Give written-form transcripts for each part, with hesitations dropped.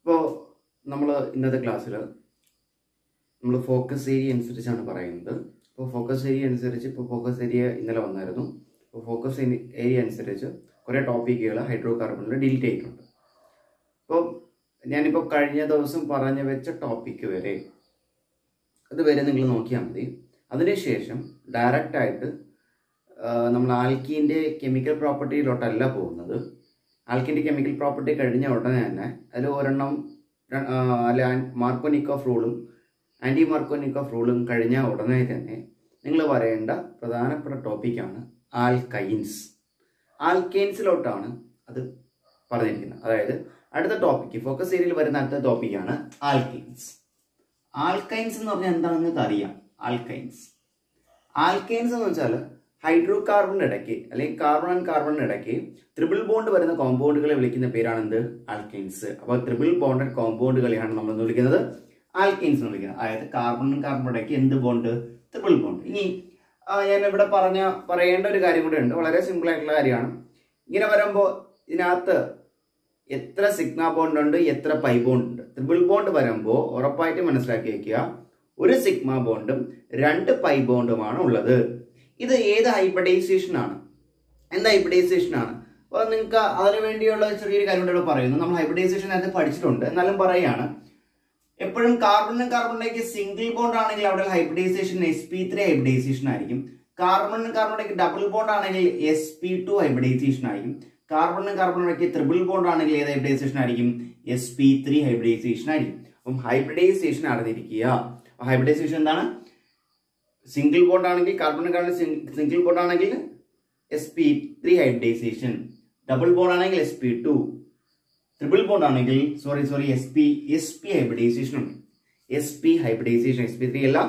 അപ്പോൾ നമ്മൾ ഇന്നത്തെ ക്ലാസ്സിൽ നമ്മൾ ഫോക്കസ് ഏരിയ അനുസരിച്ചാണ് പറയുന്നത്. അപ്പോൾ ഫോക്കസ് ഏരിയ അനുസരിച്ച് ഇപ്പോൾ ഫോക്കസ് ഏരിയ ഇന്നലെ വന്നായിരുന്നു. അപ്പോൾ ഫോക്കസ് ഏരിയ അനുസരിച്ച് കുറേ ടോപ്പിക്കുകൾ ഹൈഡ്രോ കാർബണിൽ ഡിലീറ്റ് ചെയ്തിട്ടുണ്ട്. അപ്പോൾ ഞാനിപ്പോൾ കഴിഞ്ഞ ദിവസം പറഞ്ഞു വെച്ച ടോപ്പിക്ക് വരെ അതുവരെ നിങ്ങൾ നോക്കിയാൽ മതി. അതിനുശേഷം ഡയറക്റ്റായിട്ട് നമ്മൾ ആൽക്കീൻ്റെ കെമിക്കൽ പ്രോപ്പർട്ടിയിലോട്ടല്ല പോകുന്നത്. ആൽക്കീൻ്റെ കെമിക്കൽ പ്രോപ്പർട്ടി കഴിഞ്ഞ ഉടനെ തന്നെ അതിൽ ഒരെണ്ണം അല്ല മാർക്കോനിക്കോഫ് റൂളും ആൻറ്റി മാർക്കോനിക്കോഫ് റൂളും കഴിഞ്ഞ ഉടനെ തന്നെ നിങ്ങൾ പറയേണ്ട പ്രധാനപ്പെട്ട ടോപ്പിക്കാണ് ആൽക്കൈൻസ്. ആൽക്കൈൻസിലോട്ടാണ് അത് പറഞ്ഞിരിക്കുന്നത്. അതായത് അടുത്ത ടോപ്പിക്ക് ഫോക്കസ് ഏരിയയിൽ വരുന്ന അടുത്ത ടോപ്പിക്കാണ് ആൽക്കൈൻസ്. ആൽക്കൈൻസ് എന്ന് പറഞ്ഞാൽ എന്താണെന്ന് നിങ്ങൾക്ക് അറിയാം. ആൽക്കൈൻസ് എന്ന് വെച്ചാൽ ഹൈഡ്രോ കാർബണിന്റെ ഇടയ്ക്ക് അല്ലെങ്കിൽ കാർബൺ ആൻഡ് കാർബണിന്റെ ഇടയ്ക്ക് ട്രിപ്പിൾ ബോണ്ട് വരുന്ന കോമ്പൗണ്ടുകളെ വിളിക്കുന്ന പേരാണ് എന്ത്? ആൽക്കൈൻസ്. അപ്പോൾ ട്രിപ്പിൾ ബോണ്ടഡ് കോമ്പൗണ്ടുകളെയാണ് നമ്മൾ എന്ന് വിളിക്കുന്നത് ആൽക്കൈൻസ് എന്ന് വിളിക്കുന്നത്. അതായത് കാർബണും കാർബണിന്റെ ഇടയ്ക്ക് എന്ത് ബോണ്ട്? Triple bond. ഇനി ഞാൻ ഇവിടെ പറയേണ്ട ഒരു കാര്യം കൂടെ ഉണ്ട്. വളരെ സിമ്പിൾ ആയിട്ടുള്ള കാര്യമാണ്. ഇങ്ങനെ വരുമ്പോൾ ഇതിനകത്ത് എത്ര സിഗ്മ ബോണ്ട് ഉണ്ട്, എത്ര പൈ ബോണ്ട് ഉണ്ട്? ട്രിപ്പിൾ ബോണ്ട് വരുമ്പോൾ ഉറപ്പായിട്ട് മനസ്സിലാക്കി വെക്കുക, ഒരു സിഗ്മ ബോണ്ടും 2 പൈ ബോണ്ടുമാണ് ഉള്ളത്. ഇത് ഏത് ഹൈബ്രിഡൈസേഷൻ ആണ്? എന്താ ഹൈബ്രിഡൈസേഷൻ ആണ്? അപ്പോൾ നിങ്ങൾക്ക് അതിനു വേണ്ടിയുള്ള ചെറിയൊരു കാര്യം കൂടെ പറയുന്നു. നമ്മൾ ഹൈബ്രിഡൈസേഷൻ നേരത്തെ പഠിച്ചിട്ടുണ്ട്, എന്നാലും പറയുകയാണ്. എപ്പോഴും കാർബണും കാർബണിലേക്ക് സിംഗിൾ ബോണ്ട് ആണെങ്കിൽ അവിടെ ഹൈബ്രിഡൈസേഷൻ sp3 ഹൈബ്രിഡൈസേഷൻ ആയിരിക്കും. കാർബണും കാർബണിലേക്ക് ഡബിൾ ബോണ്ട് ആണെങ്കിൽ sp2 ഹൈബ്രിഡൈസേഷൻ ആയിരിക്കും. കാർബണും കാർബണിലേക്ക് ട്രിപ്പിൾ ബോണ്ട് ആണെങ്കിൽ ഏത് ഹൈബ്രിഡൈസേഷൻ ആയിരിക്കും? sp3 ഹൈബ്രിഡൈസേഷൻ ആയിരിക്കും. അപ്പം ഹൈബ്രിഡൈസേഷൻ അറിഞ്ഞിരിക്കുക. ഹൈബ്രിഡൈസേഷൻ എന്താണ്? സിംഗിൾ ബോണ്ട് ആണെങ്കിൽ കാർബൺ സിംഗിൾ ബോണ്ട് ആണെങ്കിൽ sp3 ഹൈബ്രിഡൈസേഷൻ, ഡബിൾ ബോണ്ട് ആണെങ്കിൽ sp2, ട്രിപ്പിൾ ബോണ്ട് ആണെങ്കിൽ sp ഹൈബ്രിഡൈസേഷൻ ഉണ്ട്. sp ഹൈബ്രിഡൈസേഷൻ, sp3 അല്ല,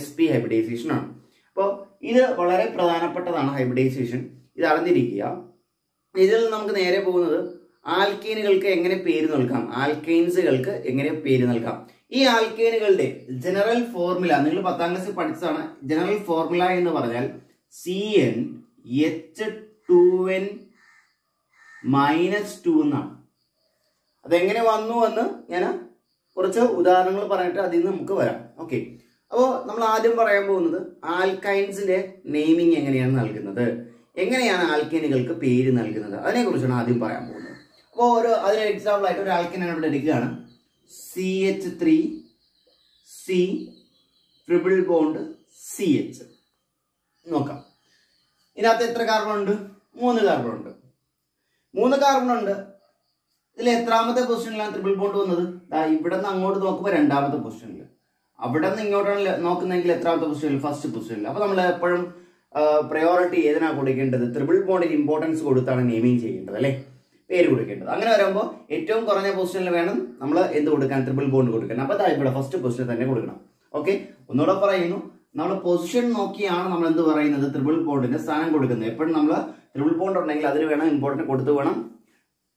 sp ഹൈബ്രിഡൈസേഷൻ ആണ്. അപ്പോൾ ഇത് വളരെ പ്രധാനപ്പെട്ടതാണ് ഹൈബ്രിഡൈസേഷൻ. ഇത് അറിഞ്ഞിരിക്കുക. ഇതിൽ നമുക്ക് നേരെ പോകുന്നത് ആൽക്കീനുകൾക്ക് എങ്ങനെ പേര് നൽകാം, ആൽക്കൈൻസുകൾക്ക് എങ്ങനെ പേര് നൽകാം. ഈ ആൽക്കൈനുകളുടെ ജനറൽ ഫോർമുല നിങ്ങൾ 10ാം ക്ലാസ്സിൽ പഠിച്ചതാണ്. ജനറൽ ഫോർമുല എന്ന് പറഞ്ഞാൽ CnH2n-2 എന്നാണ്. അതെങ്ങനെ വന്നു എന്ന് ഞാൻ കുറച്ച് ഉദാഹരണങ്ങൾ പറഞ്ഞിട്ട് അതിൽ നിന്ന് നമുക്ക് വരാം. ഓക്കെ, അപ്പോൾ നമ്മൾ ആദ്യം പറയാൻ പോകുന്നത് ആൽക്കൈൻസിന്റെ നെയിമിങ് എങ്ങനെയാണ് നൽകുന്നത്, എങ്ങനെയാണ് ആൽക്കൈനുകൾക്ക് പേര് നൽകുന്നത്, അതിനെക്കുറിച്ചാണ് ആദ്യം പറയാൻ പോകുന്നത്. അപ്പോൾ അതിന് എക്സാമ്പിൾ ആയിട്ട് ഒരു ആൽക്കൈൻ ഇവിടെ എടുക്കുകയാണ്. CH3C triple bond CH. നോക്കാം, ഇതിനകത്ത് എത്ര കാർബൺ ഉണ്ട്? 3 കാർബൺ ഉണ്ട്. 3 കാർബൺ ഉണ്ട്. ഇതിൽ എത്രാമത്തെ പൊസിഷനിലാണ് ട്രിപ്പിൾ ബോണ്ട് വന്നത്? ഇവിടെ നിന്ന് അങ്ങോട്ട് നോക്കുമ്പോൾ 2ാമത്തെ പൊസിഷനിൽ. അവിടെ നിന്ന് ഇങ്ങോട്ടാണ് നോക്കുന്നതെങ്കിൽ എത്രാമത്തെ പൊസിഷനിൽ? ഫസ്റ്റ് പൊസിഷനിൽ. അപ്പോൾ നമ്മൾ എപ്പോഴും പ്രയോറിറ്റി ഏതിനാണ് കൊടുക്കേണ്ടത്? ട്രിപ്പിൾ ബോണ്ടിന് ഇമ്പോർട്ടൻസ് കൊടുത്താണ് നെയിമിങ് ചെയ്യേണ്ടത്, അല്ലേ, പേര് കൊടുക്കേണ്ടത്. അങ്ങനെ വരുമ്പോൾ ഏറ്റവും കുറഞ്ഞ പൊസിഷനിൽ വേണം നമ്മൾ എന്ത് കൊടുക്കാൻ? ട്രിപ്പിൾ ബോണ്ട് കൊടുക്കാൻ. അപ്പോൾ ഇവിടെ ഫസ്റ്റ് പൊസിഷനിൽ തന്നെ കൊടുക്കണം. ഓക്കെ, ഒന്നുകൂടെ പറയുന്നു, നമ്മൾ പൊസിഷൻ നോക്കിയാണ് നമ്മൾ എന്ത് പറയുന്നത്? ട്രിപ്പിൾ ബോണ്ടിന്റെ സ്ഥാനം കൊടുക്കുന്നത്. എപ്പോഴും നമ്മൾ ട്രിപ്പിൾ ബോണ്ട് ഉണ്ടെങ്കിൽ അതിന് വേണം ഇമ്പോർട്ടൻറ്റ് കൊടുത്ത് വേണം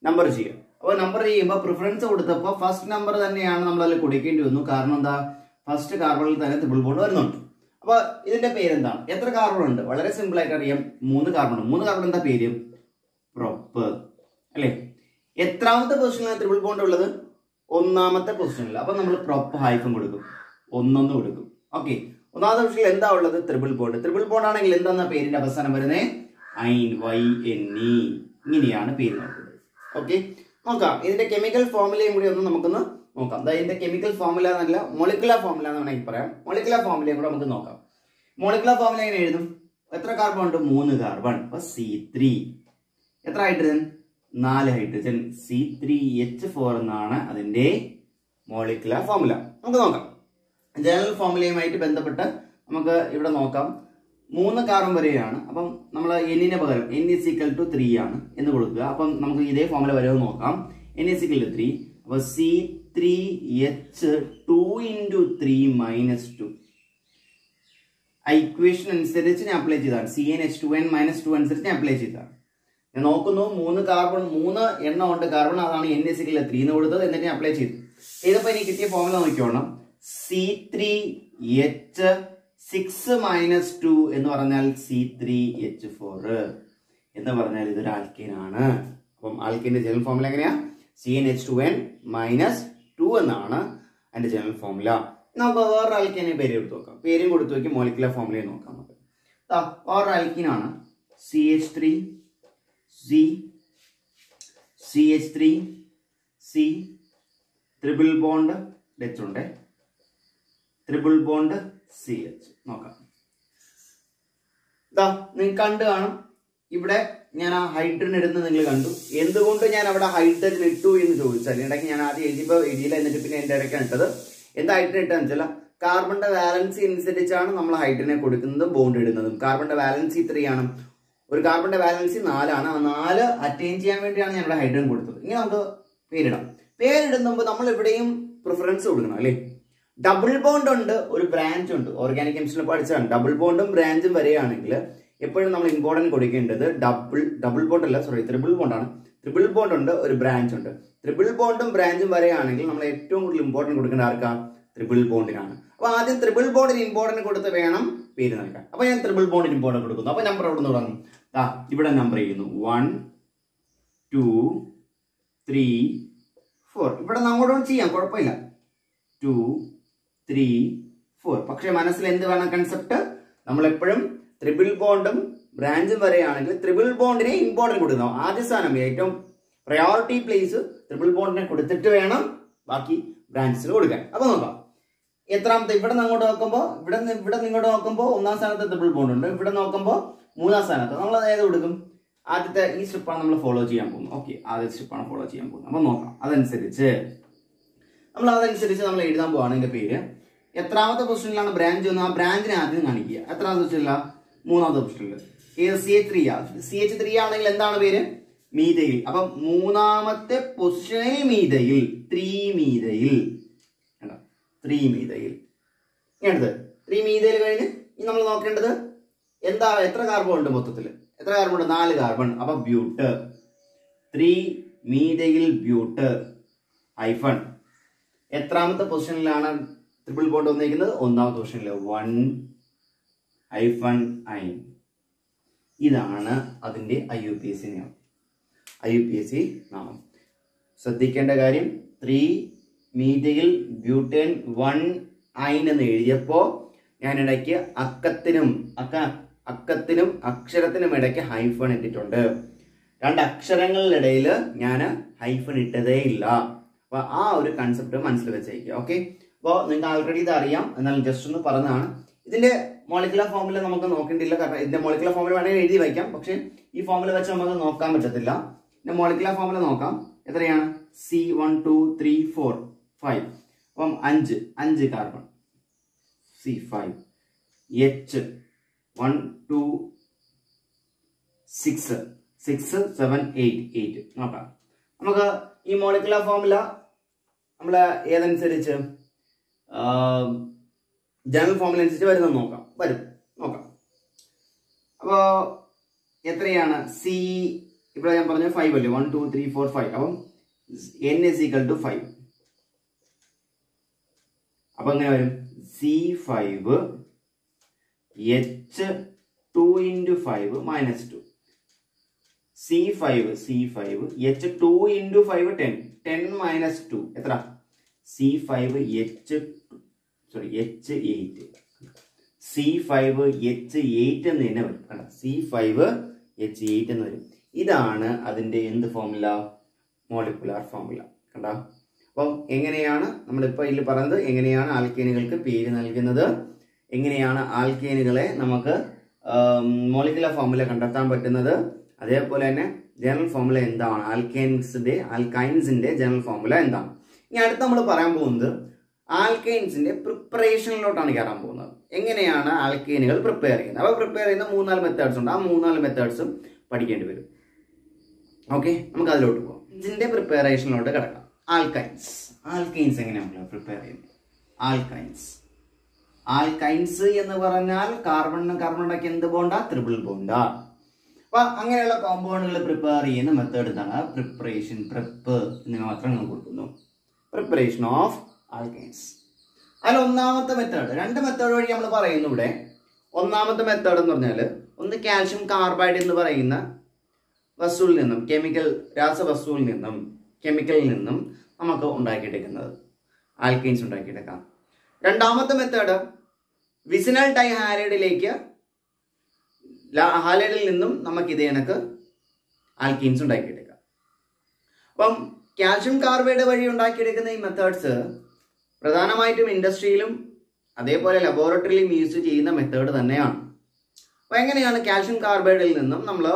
നമ്പർ ചെയ്യുക. അപ്പോൾ നമ്പർ ചെയ്യുമ്പോൾ പ്രിഫറൻസ് കൊടുത്തപ്പോൾ ഫസ്റ്റ് നമ്പർ തന്നെയാണ് നമ്മൾ അതിൽ കൊടുക്കേണ്ടി വന്നു. കാരണം എന്താ? ഫസ്റ്റ് കാർബണിൽ തന്നെ ട്രിപ്പിൾ ബോണ്ട് വരുന്നുണ്ട്. അപ്പോൾ ഇതിന്റെ പേരെന്താണ്? എത്ര കാർബൺ ഉണ്ട്? വളരെ സിമ്പിൾ ആയിട്ട് അറിയാം, 3 കാർബൺ. 3 കാർബൺ എന്താ പേര്? പ്രൊപ്പ്, അല്ലേ? എത്രാമത്തെ പൊസിഷനിലാണ് ട്രിപ്പിൾ ബോണ്ട് ഉള്ളത്? 1ാമത്തെ പൊസിഷനിൽ. അപ്പൊ നമ്മൾ പ്രൊപ്പ് ഹൈഫൻ കൊടുക്കും, 1 കൊടുക്കും. ഓക്കെ, 1ാമത്തെ പൊസിഷനിൽ എന്താ ഉള്ളത്? Triple bond. ട്രിപ്പിൾ ബോണ്ട് ആണെങ്കിൽ എന്താ പേരിന്റെ അവസാനം വരുന്നത്? YNE. ഇങ്ങനെയാണ് പേര് നോക്കുന്നത്. ഓക്കെ, നോക്കാം. ഇതിന്റെ കെമിക്കൽ ഫോർമുലയും കൂടി ഒന്ന് നമുക്കൊന്ന് നോക്കാം. ഇതിന്റെ കെമിക്കൽ ഫോർമുല എന്നല്ല, മോളിക്കുലർ ഫോർമുല എന്ന് വേണമെങ്കിൽ പറയാം. മോളിക്കുലർ ഫോർമുലയും കൂടെ നമുക്ക് നോക്കാം. മോളിക്കുലർ ഫോർമുല എങ്ങനെ എഴുതും? എത്ര കാർബൺ ഉണ്ട്? 3 കാർബൺ. അപ്പൊ C3. എത്ര ഹൈഡ്രജൻ? 4 ഹൈഡ്രജൻ. C3H4 എന്നാണ് അതിന്റെ മോളിക്കുലർ ഫോർമുല. നമുക്ക് നോക്കാം. ജനറൽ ഫോർമുലയുമായിട്ട് ബന്ധപ്പെട്ട് നമുക്ക് ഇവിടെ നോക്കാം. 3 കാർബൺ വരെയാണ്. അപ്പം നമ്മൾ എന്നിന് പകരം N=3 ആണ് എന്ന് കൊടുക്കുക. അപ്പം നമുക്ക് ഇതേ ഫോർമുല വരെ നോക്കാം. N=3. അപ്പൊ C3H2 × 3 - 2 ഇക്വേഷൻ അനുസരിച്ച് ഞാൻ അപ്ലൈ ചെയ്താണ്. CnH2n-2 അനുസരിച്ച് ഞാൻ അപ്ലൈ ചെയ്തതാണ്. ഞാൻ നോക്കുന്നു 3 കാർബൺ, 3 എണ്ണം ഉണ്ട് കാർബൺ, അതാണ് N=3 എന്ന് കൊടുത്തത്. എന്നിട്ട് ഞാൻ അപ്ലൈ ചെയ്തു. ചെയ്തപ്പോൾ എനിക്ക് കിട്ടിയ ഫോർമുല നോക്കിക്കോണം. C3H6 - 2 എന്ന് പറഞ്ഞാൽ C3H4 എന്ന് പറഞ്ഞാൽ ഇതൊരു ആൽക്കൈൻ ആണ്. അപ്പം ആൽക്കൈന്റെ ജനറൽ ഫോർമുല എങ്ങനെയാ? CnH2n - 2 എന്നാണ് അതിന്റെ ജനറൽ ഫോർമുല. നമുക്ക് വേറൊരു ആൽക്കീനെ പേര് കൊടുത്ത് നോക്കാം. പേരും കൊടുത്തു നോക്കി മോളിക്കുലർ ഫോർമുലയും നോക്കാം. നമുക്ക് വേറൊരു ആൽക്കീനാണ് CH3 C triple bond Dutch ഉണ്ട്, ട്രിപ്പിൾ ബോണ്ട് CH നോക്കാം. നിങ്ങൾ കണ്ടു കാണും. ഇവിടെ ഞാൻ ആ ഹൈഡ്രജൻ ഇടുന്നത് നിങ്ങൾ കണ്ടു. എന്തുകൊണ്ട് ഞാൻ അവിടെ ഹൈഡ്രജൻ ഇട്ടു എന്ന് ചോദിച്ചാൽ, ഇടയ്ക്ക് ഞാൻ ആദ്യം എഴുതിയില്ല, എന്നിട്ട് പിന്നെ എൻ്റെ ഇടയ്ക്കാണ് ഇട്ടത്. എന്താ ഹൈഡ്രജൻ ഇട്ടെന്ന് വെച്ചാൽ കാർബണിന്റെ വാലൻസി അനുസരിച്ചാണ് നമ്മൾ ഹൈഡ്രജനെ കൊടുക്കുന്നതും ബോണ്ട് ഇടുന്നതും. കാർബണിന്റെ വാലൻസി 3 ആണ്, ഒരു കാർബണിന്റെ വാലൻസി 4 ആണ്. ആ 4 അറ്റൈൻ ചെയ്യാൻ വേണ്ടിയാണ് ഞാൻ ഇവിടെ ഹൈഡ്രജൻ കൊടുത്തത്. ഇനി നമുക്ക് പേരിടാം. പേരിടുമ്പോൾ നമ്മൾ ഇവിടെയും പ്രിഫറൻസ് കൊടുക്കണം അല്ലേ. ഡബിൾ ബോണ്ട് ഉണ്ട്, ഒരു ബ്രാഞ്ച് ഉണ്ട്. ഓർഗാനിക് കെമിസ്ട്രിയിൽ പഠിച്ചാണ് ഡബിൾ ബോണ്ടും ബ്രാഞ്ചും വരികയാണെങ്കിൽ എപ്പോഴും നമ്മൾ ഇമ്പോർട്ടൻറ്റ് കൊടുക്കേണ്ടത് ഡബിൾ ബോണ്ട് അല്ല, സോറി ട്രിപ്പിൾ ബോണ്ടാണ്. ട്രിപ്പിൾ ബോണ്ട് ഉണ്ട്, ഒരു ബ്രാഞ്ച് ഉണ്ട്. ട്രിപ്പിൾ ബോണ്ടും ബ്രാഞ്ചും വരികയാണെങ്കിൽ നമ്മൾ ഏറ്റവും കൂടുതൽ ഇമ്പോർട്ടൻറ്റ് കൊടുക്കേണ്ട ആർക്കാ? ട്രിപ്പിൾ ബോണ്ടിനാണ്. അപ്പൊ ആദ്യം ട്രിപ്പിൾ ബോണ്ടിന് ഇമ്പോർട്ടൻറ്റ് കൊടുത്ത് വേണം പേര് നൽകാൻ. അപ്പൊ ഞാൻ ട്രിപ്പിൾ ബോണ്ടിന് ഇമ്പോർട്ടൻറ്റ് കൊടുക്കുന്നു. അപ്പൊ നമ്പർ എവിടെ നിന്ന് തുടങ്ങും? ഇവിടെ നമ്പർ ചെയ്യുന്നു 1 2 3 4. ഇവിടെ അങ്ങോട്ടും ചെയ്യാം, കുഴപ്പമില്ല. 2 3 4. പക്ഷെ മനസ്സിൽ എന്ത് വേണം കൺസെപ്റ്റ്? നമ്മളെപ്പോഴും ട്രിപ്പിൾ ബോണ്ടും ബ്രാഞ്ചും വരെയാണെങ്കിൽ ട്രിപ്പിൾ ബോണ്ടിനെ ഇമ്പോർട്ടൻറ്റ് കൊടുക്കണം. ആദ്യ സ്ഥാനം, ഏറ്റവും പ്രയോറിറ്റി പ്ലേസ് ട്രിപ്പിൾ ബോണ്ടിനെ കൊടുത്തിട്ട് വേണം ബാക്കി ബ്രാഞ്ചസിൽ കൊടുക്കാൻ. അപ്പൊ നോക്കാം എത്രാമത്തെ. ഇവിടെ നിന്ന് അങ്ങോട്ട് നോക്കുമ്പോൾ ഇവിടെ ഇങ്ങോട്ട് നോക്കുമ്പോൾ 1ാം സ്ഥാനത്ത് ട്രിപ്പിൾ ബോണ്ട് ഉണ്ട്. ഇവിടെ നോക്കുമ്പോൾ 3ാം സ്ഥാനത്ത്. നമ്മൾ ഏത് കൊടുക്കും? ആദ്യത്തെ ഈ സ്ട്രിപ്പാണ് നമ്മൾ ഫോളോ ചെയ്യാൻ പോകുന്നത്. ഓക്കെ, ആദ്യത്തെ സ്ട്രിപ്പാണ് ഫോളോ ചെയ്യാൻ പോകുന്നത്. അപ്പൊ നോക്കാം. അതനുസരിച്ച് നമ്മൾ എഴുതാൻ പോവാണ്. എന്റെ പേര് എത്രാമത്തെ പൊസിഷനിലാണ് ബ്രാഞ്ച് വന്നത്, ആ ബ്രാഞ്ചിനെ ആദ്യം കാണിക്കുക. എത്രാമത്തെ പൊസിഷനില്ല? 3ാമത്തെ പൊസിഷനിൽ. ഏത്? CH3 ആണെങ്കിൽ എന്താണ് പേര്? മീഥൈൽ. അപ്പൊ 3ാമത്തെ പൊസിഷനിൽ മീഥൈൽ, 3 മീഥൈൽ. അടുത്ത് 3 മീഥൈൽ കഴിഞ്ഞ് ഇനി നമ്മൾ നോക്കേണ്ടത് എന്താ? എത്ര കാർബൺ ഉണ്ട് മൊത്തത്തിൽ? എത്ര കാർബൺ ഉണ്ട്? 4 കാർബൺ. അപ്പൊ ബ്യൂട്ട്, 3 മീഥൈൽ ബ്യൂട്ട് ഹൈഫൺ. എത്രാമത്തെ പൊസിഷനിലാണ് ട്രിപ്പിൾ ബോണ്ട് വന്നിരിക്കുന്നത്? 1ാമത്തെ പൊസിഷനിൽ 1-ഐൻ. ഇതാണ് അതിന്റെ IUPAC നാമം. ശ്രദ്ധിക്കേണ്ട കാര്യം, 3 മീഥൈൽ ബ്യൂട്ടേൻ 1-ഐൻ എന്ന് എഴുതിയപ്പോ ഞാൻ ഇടയ്ക്ക് അക്കത്തിനും അക്ഷരത്തിനും ഇടയ്ക്ക് ഹൈഫൺ ഇട്ടിട്ടുണ്ട്. 2 അക്ഷരങ്ങളിലിടയിൽ ഞാൻ ഹൈഫൺ ഇട്ടതേ ഇല്ല. അപ്പൊ ആ ഒരു കൺസെപ്റ്റ് മനസ്സിൽ വെച്ചേക്കുക. ഓക്കെ, അപ്പോൾ നിങ്ങൾക്ക് ആൾറെഡി ഇത് അറിയാം, എന്നാലും ജസ്റ്റ് ഒന്ന് പറഞ്ഞതാണ്. ഇതിന്റെ മോളിക്കുലർ ഫോർമുല നമുക്ക് നോക്കേണ്ടില്ല, കാരണം ഇതിന്റെ മോളിക്കുലർ ഫോർമുല വേണമെങ്കിൽ എഴുതി വയ്ക്കാം. പക്ഷെ ഈ ഫോർമുല വെച്ച് നമുക്ക് നോക്കാൻ പറ്റത്തില്ല. ഇതിന്റെ മോളിക്കുലർ ഫോർമുല നോക്കാം. എത്രയാണ്? C1 2 3 4 5. അപ്പം 5 കാർബൺ, C5. H 1 2 6 7 8 നോക്കാം. നമുക്ക് ഈ മോളിക്കുലർ ഫോർമുല നമ്മൾ ഏതനുസരിച്ച് ജനറൽ ഫോർമുല അനുസരിച്ച് വരുന്നത് നോക്കാം. അപ്പോ എത്രയാണ്? ഇവിടെ ഞാൻ പറഞ്ഞ 5 അല്ലേ? 1 2 3 4 5. അപ്പം N = 5. അപ്പൊ എങ്ങനെ വരും? C5 H 2 × 5 - 2. C5 H 2 × 5 10 - 2 എത്ര? C5 H 8. C5 H8 എന്ന് തന്നെ വരും. C5 H8 എന്ന് വരും. ഇതാണ് അതിന്റെ എന്ത് ഫോർമുല? Molecular formula. കണ്ടോ? അപ്പം എങ്ങനെയാണ് നമ്മളിപ്പോൾ ഇതിൽ പറയുന്നത്? എങ്ങനെയാണ് ആൽക്കേനുകൾക്ക് പേര് നൽകുന്നത്, എങ്ങനെയാണ് ആൽക്കേനുകളെ നമുക്ക് മോളിക്കുലർ ഫോർമുല കണ്ടെത്താൻ പറ്റുന്നത്, അതേപോലെ തന്നെ ജനറൽ ഫോർമുല എന്താണ്, ആൽക്കൈൻസിന്റെ ജനറൽ ഫോർമുല എന്താണ്. ഇനി അടുത്ത് നമ്മൾ പറയാൻ പോകുന്നത് ആൽക്കൈൻസിന്റെ പ്രിപ്പറേഷനിലോട്ടാണ് കയറാൻ പോകുന്നത്. എങ്ങനെയാണ് ആൽക്കൈനുകൾ പ്രിപ്പയർ ചെയ്യുന്നത്? അപ്പോൾ പ്രിപ്പയർ ചെയ്യുന്ന 3-4 മെത്തേഡ്സ് ഉണ്ട്. ആ 3-4 മെത്തേഡ്സും പഠിക്കേണ്ടി വരും. ഓക്കെ, നമുക്ക് അതിലോട്ട് പോകാം. ഇതിന്റെ പ്രിപ്പറേഷനിലോട്ട് കിടക്കാം. ആൽക്കൈൻസ് എങ്ങനെയാണ് പ്രിപ്പയർ ചെയ്യുന്നത്? ആൽക്കൈൻസ് എന്ന് പറഞ്ഞാൽ കാർബണിനൊക്കെ എന്ത് ബോണ്ടാ? ട്രിപ്പിൾ ബോണ്ടാ. അപ്പൊ അങ്ങനെയുള്ള കോമ്പൗണ്ടുകൾ പ്രിപ്പയർ ചെയ്യുന്ന മെത്തേഡ് എന്താണ്? പ്രിപ്പറേഷൻ, എന്നിവ മാത്രം നമ്മൾ കൊടുക്കുന്നു. Preparation of alkynes. അതിൽ ഒന്നാമത്തെ മെത്തേഡ്, 2 മെത്തേഡ് വഴി നമ്മൾ പറയുന്നു ഇവിടെ. ഒന്നാമത്തെ മെത്തേഡ് എന്ന് പറഞ്ഞാൽ ഒന്ന് കാൽഷ്യം കാർബൈഡ് എന്ന് പറയുന്ന വസ്തുവിൽ നിന്നും, രാസവസ്തുവിൽ നിന്നും, കെമിക്കലിൽ നിന്നും നമുക്ക് ഉണ്ടാക്കിയെടുക്കുന്നത്. ആൽക്കൈൻസ് ഉണ്ടാക്കിയെടുക്കാം. രണ്ടാമത്തെ മെത്തേഡ് വിസിനൽ ഡൈഹാലൈഡിലേക്ക് ഹാലൈഡിൽ നിന്നും നമുക്ക് ഇതേ കണക്ക് ആൽക്കീൻസ് ഉണ്ടാക്കിയെടുക്കാം. അപ്പം കാൽഷ്യം കാർബൈഡ് വഴി ഉണ്ടാക്കിയെടുക്കുന്ന ഈ മെത്തേഡ്സ് പ്രധാനമായിട്ടും ഇൻഡസ്ട്രിയിലും അതേപോലെ ലബോറട്ടറിയിലും യൂസ് ചെയ്യുന്ന മെത്തേഡ് തന്നെയാണ്. അപ്പോൾ എങ്ങനെയാണ് കാൽഷ്യം കാർബൈഡിൽ നിന്നും നമ്മൾ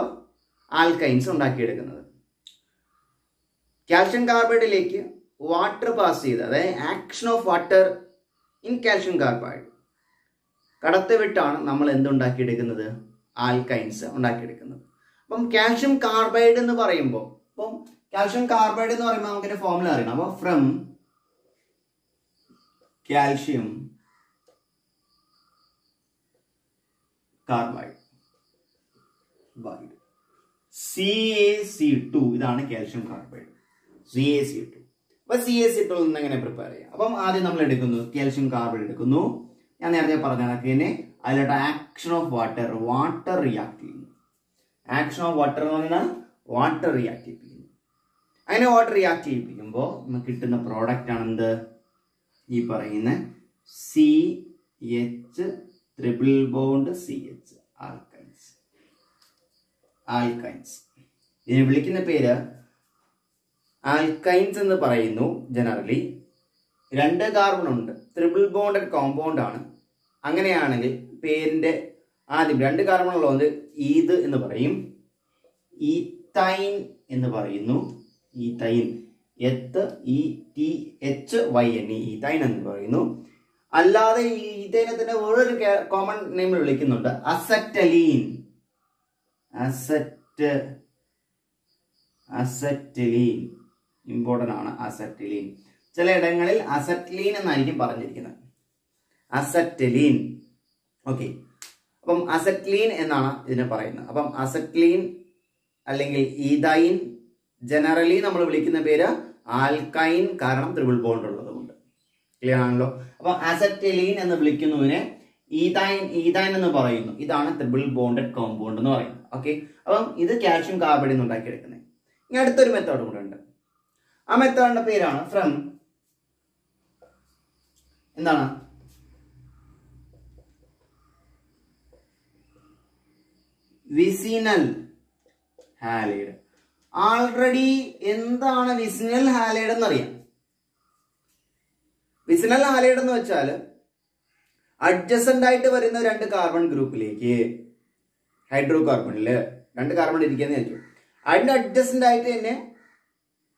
ആൽക്കൈൻസ് ഉണ്ടാക്കിയെടുക്കുന്നത്? കാൽഷ്യം കാർബൈഡിലേക്ക് വാട്ടർ പാസ് ചെയ്ത്, അതായത് action of water in calcium carbide കടത്തിവിട്ടാണ് നമ്മൾ എന്തുണ്ടാക്കിയെടുക്കുന്നത്? ആൽക്കൈൻസ് ഉണ്ടാക്കിയെടുക്കുന്നത്. അപ്പം കാൽഷ്യം കാർബൈഡ് എന്ന് പറയുമ്പോൾ കാൽഷ്യം കാർബൈഡ് എന്ന് പറയുമ്പോൾ നമുക്കൊരു ഫോർമുല അറിയണം. അപ്പോൾ ഫ്രം കാൽഷ്യം കാർബൈഡ് CaC2 ഇതാണ് കാൽഷ്യം കാർബൈഡ് CaC2. അപ്പൊ CaC2 നിന്ന് എങ്ങനെ പ്രിപ്പയർ ചെയ്യാം? അപ്പം ആദ്യം നമ്മൾ എടുക്കുന്നു കാൽഷ്യം കാർബൈഡ് എടുക്കുന്നു. ഞാൻ നേരത്തെ പറഞ്ഞ കണക്ക് തന്നെ അതിലോട്ട് ആക്ഷൻ ഓഫ് വാട്ടർ റിയാക്ട് ചെയ്യുന്നു. ആക്ഷൻ ഓഫ് വാട്ടർ എന്ന് പറഞ്ഞാൽ വാട്ടർ റിയാക്ട് ചെയ്യിപ്പിക്കുന്നു. അങ്ങനെ വാട്ടർ റിയാക്ട് ചെയ്യിപ്പിക്കുമ്പോൾ നമുക്ക് കിട്ടുന്ന പ്രോഡക്റ്റ് ആണ് എന്ത്? ഈ പറയുന്ന CH triple bond CH alkynes. ഇതിനെ വിളിക്കുന്ന പേര് ആൽക്കൈൻസ് എന്ന് പറയുന്നു. ജനറലി 2 കാർബൺ ഉണ്ട്, ട്രിപ്പിൾ ബോണ്ടഡ് കോമ്പൗണ്ട് ആണ്. അങ്ങനെയാണെങ്കിൽ പേരിന്റെ ആദ്യം 2 കാർബൺ ഉള്ളത് ഈത് എന്ന് പറയും, ഈത്തൈൻ എന്ന് പറയുന്നു. ഈത്തൈൻ ETHYN ഈത്തൈൻ എന്ന് പറയുന്നു. അല്ലാതെ ഈത്തൈനെ തന്നെ വേറൊരു കോമൺ നെയിമിൽ വിളിക്കുന്നുണ്ട്, അസറ്റലീൻ. അസറ്റലീൻ ഇമ്പോർട്ടൻ്റ് ആണ്. അസറ്റലീൻ ചില ഇടങ്ങളിൽ അസറ്റലീൻ എന്നായിരിക്കും പറഞ്ഞിരിക്കുന്നത്. അസറ്റലീൻ. ഓക്കെ, അപ്പം അസറ്റ്ലീൻ എന്നാണ് ഇതിനെ പറയുന്നത്. അപ്പം അസറ്റ്ലീൻ അല്ലെങ്കിൽ ഈതൈൻ ജനറലി നമ്മൾ വിളിക്കുന്ന പേര് ആൽക്കൈൻ, കാരണം ട്രിപ്പിൾ ബോണ്ട് ഉള്ളത് കൊണ്ട്. ക്ലിയർ ആണല്ലോ? അപ്പൊ അസറ്റലീൻ എന്ന് വിളിക്കുന്നതിനെ ഈതൈൻ എന്ന് പറയുന്നു. ഇതാണ് ട്രിപ്പിൾ ബോണ്ടഡ് കോമ്പൗണ്ട് എന്ന് പറയുന്നത്. ഓക്കെ, അപ്പം ഇത് കാൽഷ്യം കാർബൈഡിൽ നിന്ന് ഉണ്ടാക്കിയെടുക്കുന്നത്. ഇനി അടുത്തൊരു മെത്തേഡ് കൂടെ ഉണ്ട്. ആ മെത്തേഡിന്റെ പേരാണ് ഫ്രം എന്താണ്? Vicinal halide. ആൾറെഡി എന്താണ് വിസിനൽ ഹാലൈഡ് എന്നറിയാം. വിസിനൽ ഹാലൈഡ് എന്ന് വെച്ചാൽ അഡ്ജസന്റ് ആയിട്ട് വരുന്ന 2 കാർബൺ ഗ്രൂപ്പിലേക്ക്, ഹൈഡ്രോ കാർബണില് 2 കാർബൺ ഇരിക്കുന്ന വെച്ചു, അതിന്റെ അഡ്ജസന്റ് ആയിട്ട് തന്നെ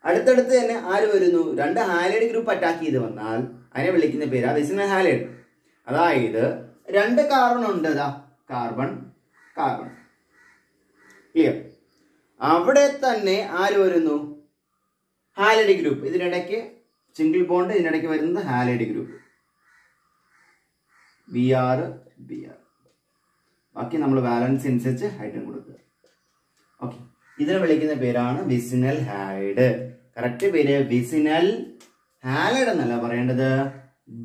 അടുത്തടുത്ത് തന്നെ ആര് വരുന്നു? 2 ഹാലൈഡ് ഗ്രൂപ്പ് അറ്റാക്ക് ചെയ്ത് വന്നാൽ അതിനെ വിളിക്കുന്ന പേരാ വിസിനൽ ഹാലൈഡ്. അതായത് 2 കാർബൺ ഉണ്ട്, കാർബൺ കാർബൺ. ക്ലിയർ? അവിടെ തന്നെ ആര് വരുന്നു? Halide group. ഇതിനിടയ്ക്ക് സിംഗിൾ ബോണ്ട്, ഇതിനിടയ്ക്ക് വരുന്നത് ഹാലൈഡ് ഗ്രൂപ്പ് Br. ബാക്കി നമ്മൾ ബാലൻസ് അനുസരിച്ച് ഹൈഡ്രജൻ കൊടുക്കുക. ഓക്കെ, ഇതിനെ വിളിക്കുന്ന പേരാണ് വിസിനൽ ഹാലൈഡ്. കറക്റ്റ് പേര് വിസിനൽ ഹാലൈഡ് എന്നല്ല പറയേണ്ടത്,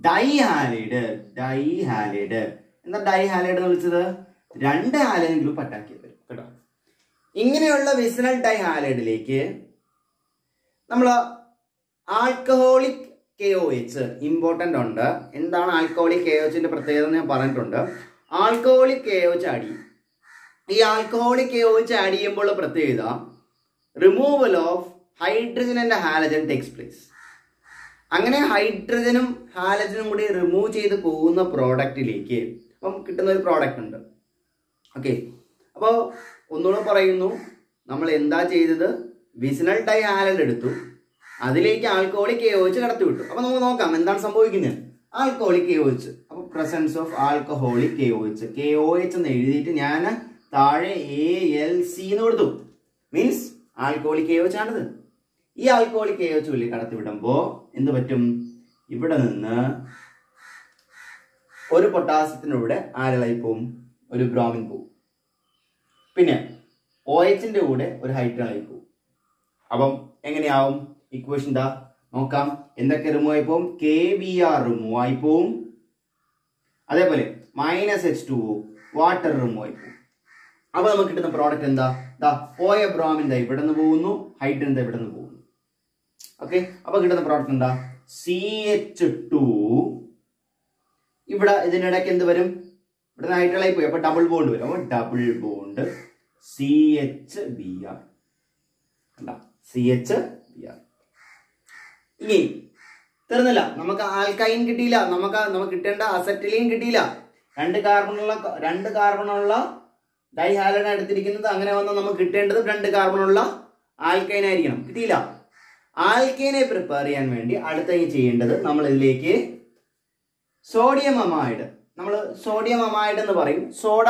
ഡൈഹാലൈഡ്. എന്താ ഡൈഹാലൈഡ് എന്ന് വിളിച്ചത്? 2 ഹാലൈഡ് ഗ്രൂപ്പ് അറ്റാക്ക് ചെയ്ത് വരും കേട്ടോ. ഇങ്ങനെയുള്ള വിസിനൽ ഡൈഹാലൈഡിലേക്ക് നമ്മൾ ആൽക്കഹോളിക് KOH ഇമ്പോർട്ടൻ്റ് ഉണ്ട്. എന്താണ് ആൽക്കഹോളിക് KOHന്റെ പ്രത്യേകത ഞാൻ പറഞ്ഞിട്ടുണ്ട്. ആൽക്കഹോളിക് KOH ആഡ് ചെയ്യും. ഈ ആൽക്കഹോളിക് KOH ആഡ് ചെയ്യുമ്പോൾ പ്രത്യേകത removal of hydrogen and halogen takes place. അങ്ങനെ ഹൈഡ്രജനും ഹാലജനും കൂടി റിമൂവ് ചെയ്ത് പോകുന്ന പ്രോഡക്റ്റിലേക്ക് അപ്പം കിട്ടുന്ന ഒരു പ്രോഡക്റ്റ് ഉണ്ട്. ഓക്കെ, അപ്പോൾ ഒന്നുകൂടെ പറയുന്നു, നമ്മൾ എന്താ ചെയ്തത്? വിസിനൽ ഡൈഹാലൈഡ് എടുത്തു, അതിലേക്ക് ആൽക്കഹോളിക് KOH കടത്തി വിട്ടു. അപ്പൊ നമുക്ക് നോക്കാം എന്താണ് സംഭവിക്കുന്നത്. ആൽക്കഹോളിക് KOH, അപ്പൊ പ്രസൻസ് ഓഫ് ആൽക്കഹോളിക് KOH എന്ന് എഴുതിയിട്ട് ഞാൻ താഴെ ALC എന്ന് കൊടുത്തു. മീൻസ് ആൽക്കഹോളിക് KOH ആണിത്. ഈ ആൽക്കഹോളിക് KOH ഉള്ളിൽ കടത്തി വിടുമ്പോ എന്ത് പറ്റും? ഇവിടെ നിന്ന് ഒരു പൊട്ടാസ്യത്തിനൂടെ ആരളായി പോവും? ഒരു ബ്രോമിൻ പോവും. പിന്നെ OHന്റെ കൂടെ ഒരു ഹൈഡ്രജൻ ആയി പോവും. അപ്പം എങ്ങനെയാവും ഇക്വേഷൻ? എന്താ നോക്കാം. എന്തൊക്കെ റിമൂവ് ആയി പോവും? KBr റിമൂവ് ആയി പോവും. അതേപോലെ -H2O വാട്ടർ റിമൂവ് ആയി പോവും. അപ്പൊ നമുക്ക് കിട്ടുന്ന പ്രോഡക്റ്റ് എന്താ? പോയ ബ്രോമിൻ ഇവിടെ നിന്ന് പോകുന്നു, ഹൈഡ്രജൻ ഇവിടെ നിന്ന് പോകുന്നു. ഓക്കെ, അപ്പൊ കിട്ടുന്ന പ്രോഡക്റ്റ് എന്താ? CH2 ഇവിടെ ഇതിനിടയ്ക്ക് എന്ത് വരും? ഇവിടെ നൈട്രലായി പോയി, അപ്പൊ ഡബിൾ ബോണ്ട് വരും. അപ്പൊ ഡബിൾ ബോണ്ട് CHBr. CHBr. ഇനി തീർന്നില്ല, നമുക്ക് ആൽക്കൈൻ കിട്ടിയില്ല, നമുക്ക് കിട്ടേണ്ട അസറ്റിലീൻ കിട്ടിയില്ല. രണ്ട് കാർബണുള്ള ഡൈഹാലൈഡ് എടുത്തിരിക്കുന്നത്. അങ്ങനെ വന്നാൽ നമുക്ക് കിട്ടേണ്ടത് 2 കാർബണുള്ള ആൽക്കൈൻ ആയിരിക്കണം. കിട്ടിയില്ല. ആൽക്കൈനെ പ്രിപ്പയർ ചെയ്യാൻ വേണ്ടി അടുത്ത ചെയ്യേണ്ടത് നമ്മൾ ഇതിലേക്ക് സോഡിയം അമൈഡ്. നമ്മൾ സോഡിയം അമൈഡ് എന്ന് പറയും, സോഡ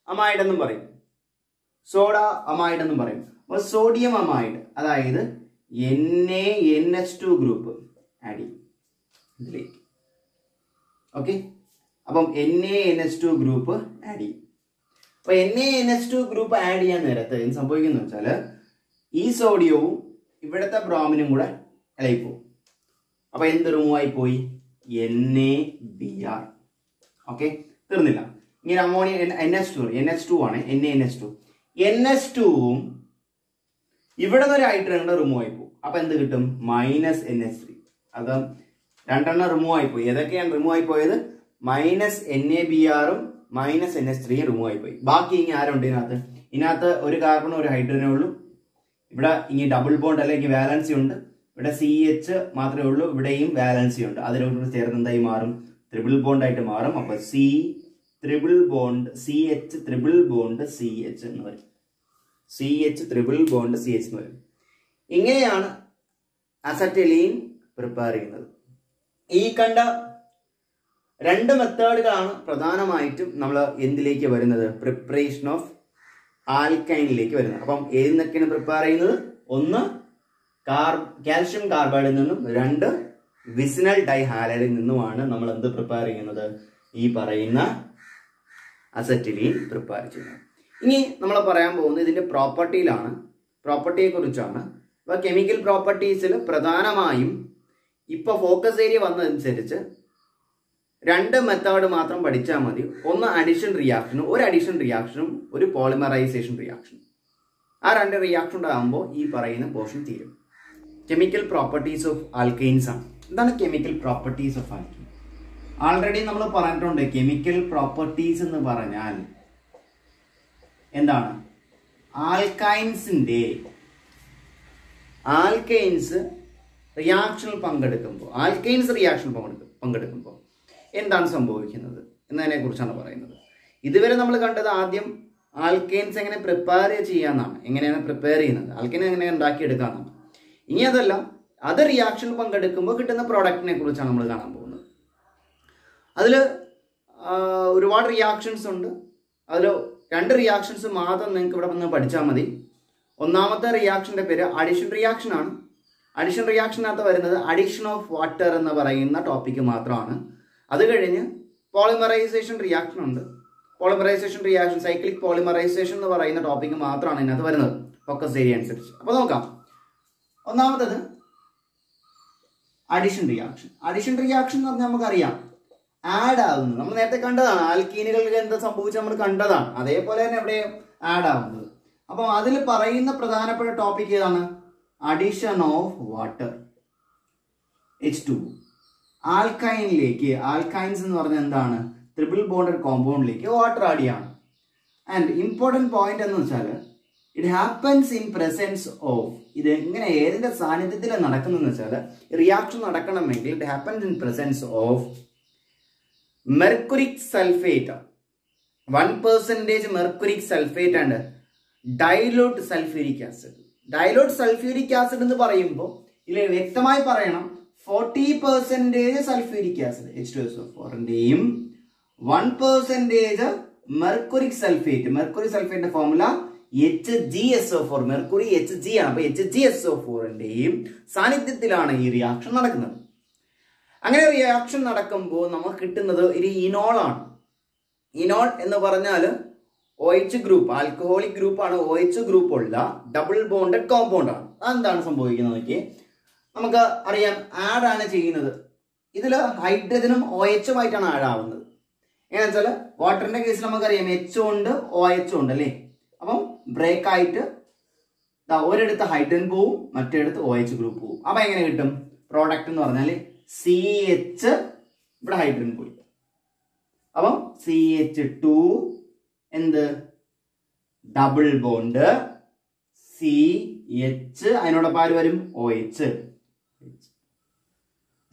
അമൈഡ് എന്നും പറയും, അപ്പോൾ സോഡിയം അമൈഡ് അതായത് NaNH2 ഗ്രൂപ്പ് ആഡ് ചെയ്യും ഇതിലേക്ക്. ഓക്കെ, അപ്പം NaNH2 ഗ്രൂപ്പ് ആഡ് ചെയ്യും. അപ്പൊ NaNH2 ഗ്രൂപ്പ് ആഡ് ചെയ്യാൻ നേരത്ത് എന്ത് സംഭവിക്കുന്നു വെച്ചാൽ ഈ സോഡിയവും ഇവിടുത്തെ ബ്രോമിനും കൂടെ ഇളകി പോകും. അപ്പൊ എന്ത് റിമൂവ് ആയി പോയി? NaBr. ഓക്കെ, തീർന്നില്ല. ഇങ്ങനെ അമോണിയ NH2 ആണ്, NaNH2വും ഇവിടെ നിന്ന് ഒരു ഹൈഡ്രജൻ റിമൂവ് ആയി പോകും. അപ്പൊ എന്ത് കിട്ടും? -NH3. അത് 2 റിമൂവ് ആയി പോയി. ഏതൊക്കെയാണ് റിമൂവ് ആയി പോയത്? -NaBrഉം -NH3 റിമൂവ് ആയി പോയി. ബാക്കി ഇനി ആരുണ്ട് ഇതിനകത്ത്? ഒരു കാർബണും ഒരു ഹൈഡ്രജനേ ഉള്ളൂ. ഇവിടെ ഇനി ഡബിൾ ബോണ്ട് അല്ലെങ്കിൽ വാലൻസി ഉണ്ട്. ഇവിടെ CH മാത്രമേ ഉള്ളൂ, ഇവിടെയും വാലൻസി ഉണ്ട്. അതിനോട് ചേർന്ന് എന്തായി മാറും? ട്രിപ്പിൾ ബോണ്ട് ആയിട്ട് മാറും. അപ്പൊ CH ട്രിപ്പിൾ ബോണ്ട് CH എന്ന് വരും. CH ട്രിപ്പിൾ ബോണ്ട് CH എന്ന് വരും. ഇങ്ങനെയാണ് അസറ്റലീൻ പ്രിപ്പയർ ചെയ്യുന്നത്. ഈ കണ്ട 2 മെത്തേഡുകളാണ് പ്രധാനമായിട്ടും നമ്മൾ എന്തിലേക്ക് വരുന്നത്? പ്രിപ്പറേഷൻ ഓഫ് ആൽക്കൈനിലേക്ക് വരുന്നത്. അപ്പം ഏതിനൊക്കെയാണ് പ്രിപ്പയർ ചെയ്യുന്നത്? 1 കാൽഷ്യം കാർബൈഡിൽ നിന്നും, 2 വിസിനൽ ഡൈഹാലൈഡിൽ നിന്നുമാണ് നമ്മൾ എന്ത് പ്രിപ്പയർ ചെയ്യുന്നത്? ഈ പറയുന്ന അസറ്റിലീൻ പ്രിപ്പയർ ചെയ്യുന്നത്. ഇനി നമ്മൾ പറയാൻ പോകുന്നത് ഇതിന്റെ പ്രോപ്പർട്ടിയെ കുറിച്ചാണ്. അപ്പൊ കെമിക്കൽ പ്രോപ്പർട്ടീസിൽ പ്രധാനമായും ഇപ്പൊ ഫോക്കസ് ഏരിയ വന്നതനുസരിച്ച് 2 മെത്തേഡ് മാത്രം പഠിച്ചാൽ മതി. ഒന്ന് അഡിഷൻ റിയാക്ഷനും, ഒരു പോളിമറൈസേഷൻ റിയാക്ഷനും. ആ 2 റിയാക്ഷൻ ഉണ്ടാകുമ്പോൾ ഈ പറയുന്ന പോർഷൻ തീരും. കെമിക്കൽ പ്രോപ്പർട്ടീസ് ഓഫ് ആൽക്കൈൻസ് ആണ്. എന്താണ് chemical properties of alkyne? Already നമ്മൾ പറഞ്ഞിട്ടുണ്ട്. കെമിക്കൽ പ്രോപ്പർട്ടീസ് എന്ന് പറഞ്ഞാൽ എന്താണ്? ആൽക്കൈൻസ് റിയാക്ഷനിൽ പങ്കെടുക്കുമ്പോൾ എന്താണ് സംഭവിക്കുന്നത് എന്നതിനെ കുറിച്ചാണ് പറയുന്നത്. ഇതുവരെ നമ്മൾ കണ്ടത് ആദ്യം ആൽക്കൈൻസ് എങ്ങനെ പ്രിപ്പയർ ചെയ്യാന്നാണ്, എങ്ങനെയാണ് പ്രിപ്പയർ ചെയ്യുന്നത്, ആൽക്കൈൻ എങ്ങനെ ഉണ്ടാക്കിയെടുക്കാന്നാണ്. ഇനി അതല്ല, അത് റിയാക്ഷനിൽ പങ്കെടുക്കുമ്പോൾ കിട്ടുന്ന പ്രോഡക്റ്റിനെ കുറിച്ചാണ് നമ്മൾ കാണാൻ പോകുന്നത്. അതിൽ ഒരുപാട് റിയാക്ഷൻസ് ഉണ്ട്. അതിൽ 2 റിയാക്ഷൻസ് മാത്രം നിങ്ങൾക്ക് ഇവിടെ വന്ന് പഠിച്ചാൽ മതി. ഒന്നാമത്തെ റിയാക്ഷന്റെ പേര് അഡിഷൻ റിയാക്ഷൻ ആണ്. അഡിഷൻ റിയാക്ഷനകത്ത് വരുന്നത് അഡിഷൻ ഓഫ് വാട്ടർ എന്ന് പറയുന്ന ടോപ്പിക്ക് മാത്രമാണ്. അത് കഴിഞ്ഞ് പോളിമറൈസേഷൻ റിയാക്ഷൻ ഉണ്ട്. സൈക്ലിക് പോളിമറൈസേഷൻ എന്ന് പറയുന്ന ടോപ്പിക്ക് മാത്രമാണ് ഇതിനകത്ത് വരുന്നത്, ഫോക്കസ് ഏരിയ അനുസരിച്ച്. അപ്പൊ നോക്കാം. ഒന്നാമത്തത് അഡിഷൻ റിയാക്ഷൻ എന്ന് പറഞ്ഞാൽ നമുക്കറിയാം ആഡ് ആകുന്നത്. നമ്മൾ നേരത്തെ കണ്ടതാണ്, ആൽക്കീനുകൾക്ക് എന്താ സംഭവിച്ചത് നമ്മൾ കണ്ടതാണ്. അതേപോലെ തന്നെ ഇവിടെ ആഡ് ആവുന്നത്. അപ്പം അതിൽ പറയുന്ന പ്രധാനപ്പെട്ട ടോപ്പിക് ഏതാണ്? Addition of water, H2. Alkynes എന്ന് പറഞ്ഞാൽ എന്താണ്? ട്രിപ്പിൾ ബോണ്ടഡ് കോമ്പൗണ്ടിലേക്ക് വാട്ടർ ആഡ് ചെയ്യാണ്. ആൻഡ് ഇമ്പോർട്ടൻറ്റ് പോയിന്റ് എന്ന് വെച്ചാൽ it happens in presence of, ഇത് എങ്ങനെ ഏതിന്റെ സാന്നിധ്യത്തിലാണ് നടക്കുന്നതെന്ന് വെച്ചാൽ റിയാക്ഷൻ നടക്കണമെങ്കിൽ it happens in presence of mercuric sulphate, 1% mercuric sulphate and dilute sulphuric acid. Dilute sulphuric acid എന്ന് പറയുമ്പോൾ ഇതിൽ വ്യക്തമായി പറയണം 40% സൾഫ്യൂരിക് ആസിഡ് H2SO4ന്റെയും 1% മെർക്കുറിക് സൾഫേറ്റിന്റെ ഫോർമുല HgSO4, മെർക്കുറി Hg ആണ്. അപ്പൊ HgSO4ന്റെയും സാന്നിധ്യത്തിലാണ് ഈ റിയാക്ഷൻ നടക്കുന്നത്. അങ്ങനെ റിയാക്ഷൻ നടക്കുമ്പോൾ നമുക്ക് കിട്ടുന്നത് ഒരു ഇനോൾ ആണ്. ഇനോൾ എന്ന് പറഞ്ഞാൽ OH ഗ്രൂപ്പ്, ആൽക്കഹോളിക് ഗ്രൂപ്പാണ്. OH ഗ്രൂപ്പ് ഉള്ള ഡബിൾ ബോണ്ടഡ് കോമ്പൗണ്ട് ആണ്. അതെന്താണ് സംഭവിക്കുന്നത് നോക്കി, നമുക്ക് അറിയാം ആഡ് ആണ് ചെയ്യുന്നത്. ഇതിൽ ഹൈഡ്രജനും OH ആയിട്ടാണ് ആഡ് ആവുന്നത്. എങ്ങനെയാ വെച്ചാൽ വാട്ടറിന്റെ കേസിൽ നമുക്കറിയാം H ഉണ്ട് OH ഉണ്ട് അല്ലേ. അപ്പം ബ്രേക്ക് ആയിട്ട് ഒരിടത്ത് ഹൈഡ്രജൻ പോവും, മറ്റേടത്ത് OH ഗ്രൂപ്പ് പോവും. അപ്പൊ എങ്ങനെ കിട്ടും? പ്രോഡക്റ്റ് എന്ന് പറഞ്ഞാൽ CH, ഇവിടെ ഹൈഡ്രജൻ പോയി. അപ്പം CH2 എന്ത് ഡബിൾ ബോണ്ട് CH, അതിനോടൊപ്പം ആര് വരും OH.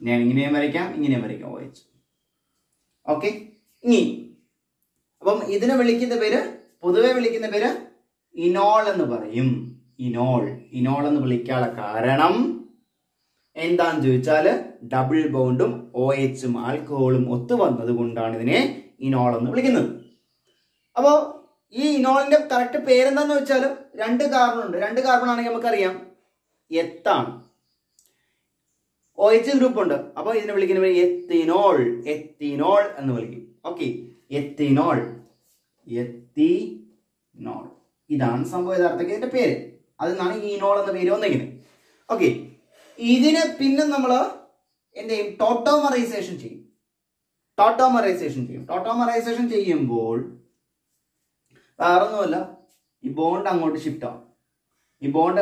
ഞാൻ ഇങ്ങനെയും വരയ്ക്കാം, ഇങ്ങനെയും വരയ്ക്കാം OH. ഓക്കെ, ഇനി അപ്പം ഇതിനെ വിളിക്കുന്ന പേര്, പൊതുവെ വിളിക്കുന്ന പേര് ഇനോൾ എന്ന് പറയും. ഇനോൾ എന്ന് വിളിക്കാനുള്ള കാരണം എന്താന്ന് ചോദിച്ചാൽ ഡബിൾ ബോണ്ടും OHും ആൽക്കഹോളും ഒത്തു വന്നത് കൊണ്ടാണ് ഇതിനെ ഇനോൾ എന്ന് വിളിക്കുന്നത്. അപ്പോൾ ഈ ഇനോളിന്റെ കറക്റ്റ് പേരെന്താന്ന് വെച്ചാൽ 2 കാർബൺ ഉണ്ട്. 2 കാർബൺ ആണെങ്കിൽ നമുക്കറിയാം എത്താണ്. OH ഗ്രൂപ്പ് ഉണ്ട്. അപ്പോൾ ഇതിനെ വിളിക്കുന്ന പേര് എത്തിനോൾ എന്ന് വിളിക്കും. Okay, ethanol. ഇതാണ് സംഭവ യഥാർത്ഥത്തിൽ ഇതിന്റെ പേര്. അതിനാണ് ഈനോൾ എന്ന പേര് വന്നെങ്കിൽ. ഓക്കെ, ഇതിന് പിന്നെ നമ്മൾ എന്ത് ചെയ്യും? ടോട്ടോമറൈസേഷൻ ചെയ്യും. ടോട്ടോമറൈസേഷൻ ചെയ്യുമ്പോൾ വേറൊന്നുമല്ല, ഈ ബോണ്ട് അങ്ങോട്ട് ഷിഫ്റ്റ് ആവും. ഈ ബോണ്ട്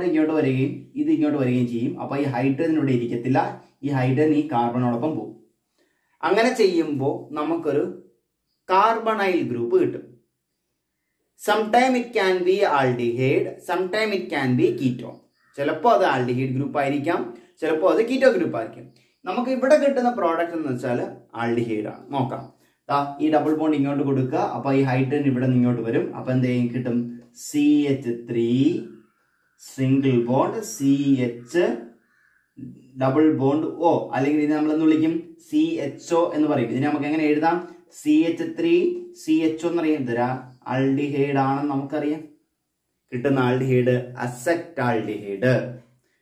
ഇങ്ങോട്ട് വരികയും ഇത് ഇങ്ങോട്ട് വരികയും ചെയ്യും. അപ്പൊ ഈ ഹൈഡ്രജൻ ഇവിടെ ഇരിക്കത്തില്ല, ഈ ഹൈഡ്രജൻ ഈ കാർബണോടൊപ്പം പോകും. അങ്ങനെ ചെയ്യുമ്പോൾ നമുക്കൊരു കാർബണൈൽ ഗ്രൂപ്പ് കിട്ടും. Sometime it can be aldehyde, sometime it can be ketone. ചിലപ്പോൾ അത് ആൽഡിഹൈഡ് ഗ്രൂപ്പ് ആയിരിക്കാം, ചിലപ്പോൾ അത് കീറ്റോ ഗ്രൂപ്പ് ആയിരിക്കും. നമുക്ക് ഇവിടെ കിട്ടുന്ന പ്രോഡക്റ്റ് എന്ന് വെച്ചാൽ ആൽഡിഹൈഡ് ആണ്. നോക്കാം, ഈ ഡബിൾ ബോണ്ട് ഇങ്ങോട്ട് കൊടുക്കുക. അപ്പൊ ഈ ഹൈഡ്രജൻ ഇവിടെ നിന്ന് ഇങ്ങോട്ട് വരും. അപ്പൊ എന്തെങ്കിലും കിട്ടും? CH3 single bond CH double bond O, അല്ലെങ്കിൽ ഇത് നമ്മൾ എന്ന് വിളിക്കും CHO എന്ന് പറയും. ഇതിനെ നമുക്ക് എങ്ങനെ എഴുതാം? CH3 CHO എന്നറിയാം. ഇതരാ ആൽഡിഹൈഡ് ആണെന്ന് നമുക്കറിയാം. കിട്ടുന്ന ആൽഡിഹൈഡ് അസെറ്റാൽഡിഹൈഡ്.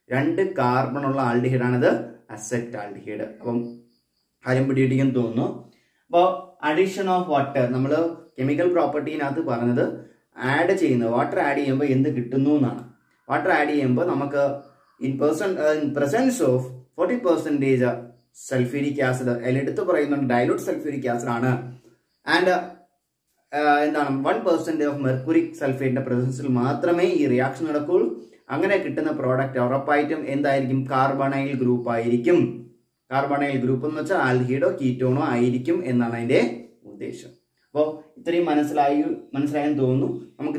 2 കാർബൺ ഉള്ള ആൽഡിഹൈഡ് ആണിത്, അസെറ്റാൽഡിഹൈഡ്. അപ്പം കാര്യം പിടിയിടിക്കാൻ തോന്നുന്നു. അപ്പോൾ അഡീഷൻ ഓഫ് വാട്ടർ, നമ്മൾ കെമിക്കൽ പ്രോപ്പർട്ടീനകത്ത് പറഞ്ഞത് ആഡ് ചെയ്യുന്നത്, വാട്ടർ ആഡ് ചെയ്യുമ്പോൾ എന്ത് കിട്ടുന്നു എന്നാണ്. വാട്ടർ ആഡ് ചെയ്യുമ്പോൾ നമുക്ക് in presence of 40% sulphuric acid, അതിലെടുത്ത് പറയുന്നുണ്ട് ഡൈലൂട്ട് സൾഫ്യൂരിക് ആസിഡ് ആണ്. ആൻഡ് എന്താണ് 1% ഓഫ് മെർക്കുറിക് സൾഫേറ്റിന്റെ പ്രസൻസിൽ മാത്രമേ ഈ റിയാക്ഷൻ നടക്കുള്ളൂ. അങ്ങനെ കിട്ടുന്ന പ്രോഡക്റ്റ് ഉറപ്പായിട്ടും എന്തായിരിക്കും? കാർബണൈൽ ഗ്രൂപ്പ് ആയിരിക്കും. കാർബണൈൽ ഗ്രൂപ്പ് എന്ന് വെച്ചാൽ ആൽഡിഹൈഡോ കീറ്റോണോ ആയിരിക്കും എന്നാണ് അതിന്റെ ഉദ്ദേശം. അപ്പോൾ ഇത്രയും മനസ്സിലായെന്ന് തോന്നുന്നു.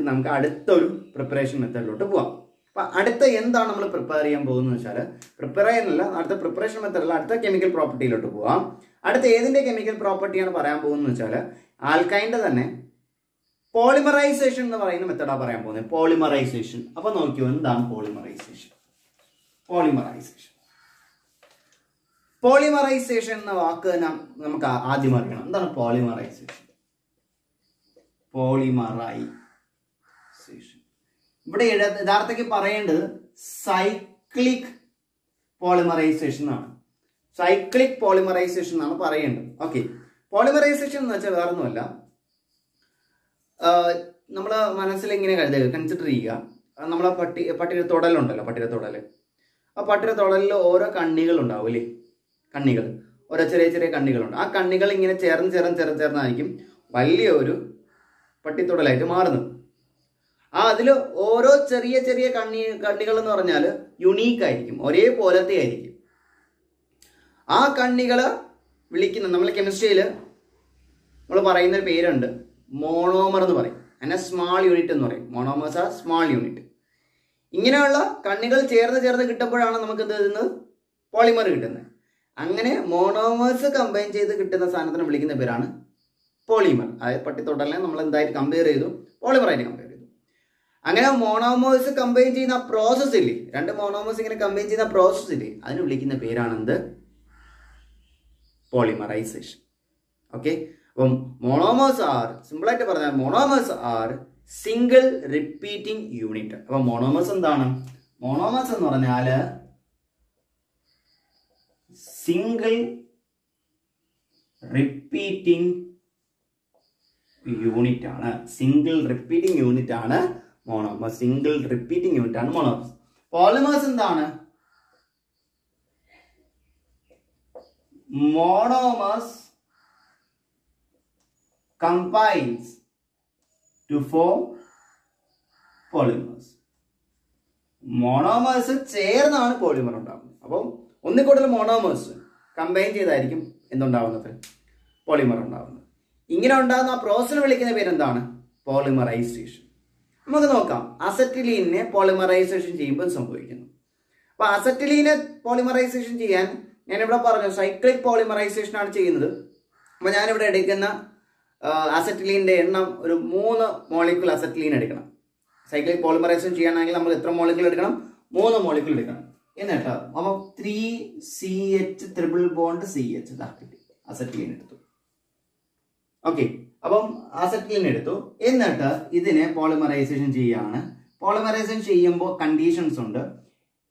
നമുക്ക് അടുത്തൊരു പ്രിപ്പറേഷൻ മെത്തേഡിലോട്ട് പോവാം. അപ്പൊ അടുത്ത എന്താണ് നമ്മൾ പ്രിപ്പയർ ചെയ്യാൻ പോകുന്നത് വെച്ചാൽ, പ്രിപ്പയർ ചെയ്യാനല്ല, അടുത്ത പ്രിപ്പറേഷൻ മെത്തേഡല്ല, അടുത്ത കെമിക്കൽ പ്രോപ്പർട്ടിയിലോട്ട് പോവാം. അടുത്ത ഏതിന്റെ കെമിക്കൽ പ്രോപ്പർട്ടിയാണ് പറയാൻ പോകുന്നത് വെച്ചാൽ, ആൽക്കൈൻ്റെ തന്നെ പോളിമറൈസേഷൻ എന്ന് പറയുന്ന മെത്തേഡാണ് പറയാൻ പോകുന്നത്. പോളിമറൈസേഷൻ. അപ്പൊ നോക്കിയോ, എന്താണ് പോളിമറൈസേഷൻ? പോളിമറൈസേഷൻ എന്ന വാക്ക് നമുക്ക് ആദ്യം അറിയണം. എന്താണ് പോളിമറൈസേഷൻ? ഇവിടെ യഥാർത്ഥത്തിൽ പറയേണ്ടത് സൈക്ലിക് പോളിമറൈസേഷൻ ആണ്. സൈക്ലിക് പോളിമറൈസേഷൻ എന്നാണ് പറയേണ്ടത്. ഓക്കെ, പോളിമറൈസേഷൻ എന്ന് വെച്ചാൽ വേറൊന്നുമല്ല, നമ്മൾ മനസ്സിൽ ഇങ്ങനെ കൺസിഡർ ചെയ്യുക. നമ്മളെ പട്ടിക തൊടലുണ്ടല്ലോ, പട്ടിക തൊടലിൽ ഓരോ കണ്ണികൾ ഉണ്ടാവും അല്ലേ? കണ്ണികൾ, ഓരോ ചെറിയ കണ്ണികളുണ്ട്. ആ കണ്ണികൾ ഇങ്ങനെ ചേർന്നായിരിക്കും വലിയൊരു പട്ടിത്തൊടലായിട്ട് മാറുന്നത്. അതിൽ ഓരോ ചെറിയ കണ്ണികൾ എന്ന് പറഞ്ഞാൽ യുണീക്ക് ആയിരിക്കും, ഒരേപോലത്തെ ആയിരിക്കും. ആ കണ്ണികൾ വിളിക്കുന്ന, നമ്മൾ കെമിസ്ട്രിയിൽ നമ്മൾ പറയുന്ന ഒരു പേരുണ്ട്, മോണോമർ എന്ന് പറയും. അതിനെ സ്മാൾ യൂണിറ്റ് എന്ന് പറയും. Monomers are small unit. ഇങ്ങനെയുള്ള കണ്ണികൾ ചേർന്ന് കിട്ടുമ്പോഴാണ് നമുക്ക് എന്ത് ചെയ്യുന്നത്? പോളിമർ കിട്ടുന്നത്. അങ്ങനെ മോണോമേഴ്സ് കമ്പൈൻ ചെയ്ത് കിട്ടുന്ന സാധനത്തിന് വിളിക്കുന്ന പേരാണ് പോളിമർ. അതായത് പട്ടിത്തൊടലിനെ നമ്മൾ എന്തായിട്ട് കമ്പയർ ചെയ്തു? പോളിമറായിട്ട് കമ്പയർ ചെയ്തു. അങ്ങനെ മോണോമേഴ്സ് കമ്പൈൻ ചെയ്യുന്ന ആ പ്രോസസ് ഇല്ലേ, 2 മോണോമേഴ്സ് ഇങ്ങനെ കമ്പൈൻ ചെയ്യുന്ന പ്രോസസ് ഇല്ലേ, അതിന് വിളിക്കുന്ന പേരാണ് എന്ത്? പോളിമറൈസേഷൻ. ഓക്കെ, അപ്പം മോണോമേഴ്സ് ആർ, സിമ്പിളായിട്ട് പറഞ്ഞാൽ monomers are single repeating unit. അപ്പൊ മോണോമേഴ്സ് എന്താണ്? മോണോമേഴ്സ് എന്ന് പറഞ്ഞാൽ സിംഗിൾ റിപ്പീറ്റിംഗ് യൂണിറ്റ് ആണ്. മോണോമേഴ്സ്. സിംഗിൾ റിപ്പീറ്റിംഗ് യൂണിറ്റ് ആണ് മോണോമേഴ്സ്. പോളിമേഴ്സ് എന്താണ്? Monomers combines to form polymers. Monomers ചേർന്നാണ് പോളിമർ ഉണ്ടാകുന്നത്. അപ്പം ഒന്നിൽ കൂടുതൽ മോണോമേഴ്സ് കമ്പൈൻ ചെയ്തായിരിക്കും എന്തുണ്ടാവുന്നത്, പോളിമർ ഉണ്ടാവുന്നത്. ഇങ്ങനെ ഉണ്ടാകുന്ന ആ പ്രോസസ്സിനെ വിളിക്കുന്ന പേരെന്താണ്, പോളിമറൈസേഷൻ. നമുക്ക് നോക്കാം അസറ്റിലീനെ പോളിമറൈസേഷൻ ചെയ്യുമ്പോൾ സംഭവിക്കുന്നു. അപ്പൊ അസറ്റിലീനെ പോളിമറൈസേഷൻ ചെയ്യാൻ ഞാനിവിടെ പറഞ്ഞു സൈക്ലിക് പോളിമറൈസേഷൻ ആണ് ചെയ്യുന്നത്. അപ്പൊ ഞാനിവിടെ എടുക്കുന്ന അസറ്റിലീൻ്റെ എണ്ണം ഒരു 3 മോളിക്യൂൾ അസറ്റിലീൻ എടുക്കണം. സൈക്ലിക് പോളിമറൈസേഷൻ ചെയ്യാനാണെങ്കിൽ നമ്മൾ എത്ര മോളിക്യൂൾ എടുക്കണം, 3 മോളിക്യൂൾ എടുക്കണം. എന്നിട്ട് അപ്പം 3CH triple bond CH acetylene എടുത്തു. ഓക്കെ, അപ്പം അസറ്റിലീൻ എടുത്തു. എന്നിട്ട് ഇതിനെ പോളിമറൈസേഷൻ ചെയ്യാണ്. പോളിമറൈസേഷൻ ചെയ്യുമ്പോൾ കണ്ടീഷൻസ് ഉണ്ട്.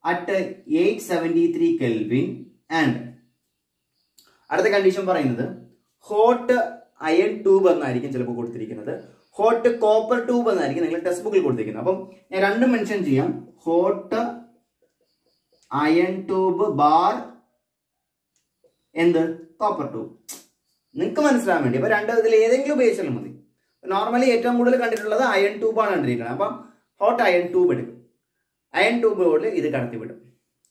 അറ്റ് 873 കെൽവിൻ ആൻഡ് അടുത്ത കണ്ടീഷൻ പറയുന്നത് ഹോട്ട് അയൺ ട്യൂബ് എന്നായിരിക്കും ചിലപ്പോൾ കൊടുത്തിരിക്കുന്നത്, ഹോട്ട് കോപ്പർ ട്യൂബ് എന്നായിരിക്കും നിങ്ങൾ ടെക്സ്റ്റ് ബുക്കിൽ കൊടുത്തിരിക്കുന്നത്. അപ്പം ഞാൻ രണ്ടും മെൻഷൻ ചെയ്യാം, ഹോട്ട് അയൺ ട്യൂബ് ബാർ എന്ത് കോപ്പർ ട്യൂബ്, നിങ്ങൾക്ക് മനസ്സിലാൻ വേണ്ടി. അപ്പൊ രണ്ട് ഇതിൽ ഏതെങ്കിലും ഉപയോഗിച്ചാലും മതി. നോർമലി ഏറ്റവും കൂടുതൽ കണ്ടിട്ടുള്ളത് അയൺ ട്യൂബാണ് കണ്ടിരിക്കുന്നത്. അപ്പം ഹോട്ട് അയൺ ട്യൂബ് എടുക്കും. അയൺ ട്യൂബോട് ഇത് കടത്തിവിടും.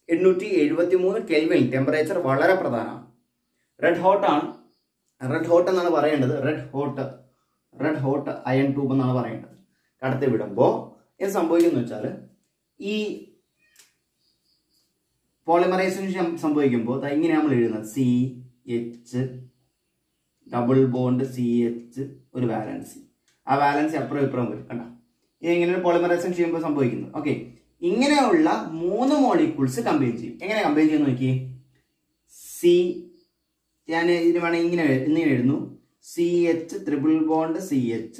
873 കെൽവിൻ ടെമ്പറേച്ചർ വളരെ പ്രധാനമാണ്. റെഡ് ഹോട്ട് ആണ്, റെഡ് ഹോട്ട് എന്നാണ് പറയേണ്ടത്, റെഡ് ഹോട്ട് അയൺ ട്യൂബ് എന്നാണ് പറയേണ്ടത്. കടത്തി വിടുമ്പോൾ എന്ത് സംഭവിക്കുന്നു വെച്ചാൽ ഈ പോളിമറൈസേഷൻ സംഭവിക്കുമ്പോൾ ഇങ്ങനെ നമ്മൾ എഴുതുന്നത് CH ഡബിൾ ബോണ്ട് CH ഒരു വാലൻസി, ആ വാലൻസി അപ്പുറം ഇപ്പുറം വരും. കണ്ട, ഇത് ഇങ്ങനെ ഒരു പോളിമറൈസേഷൻ ചെയ്യുമ്പോൾ സംഭവിക്കുന്നത്. ഓക്കെ, ഇങ്ങനെയുള്ള 3 മോളിക്യൂൾസ് കമ്പൈൻ ചെയ്യും. എങ്ങനെ കമ്പൈൻ ചെയ്യുന്ന നോക്കി, ഞാൻ ഇതിന് വേണമെങ്കിൽ ഇങ്ങനെ എഴുതുന്നു, CH triple bond CH,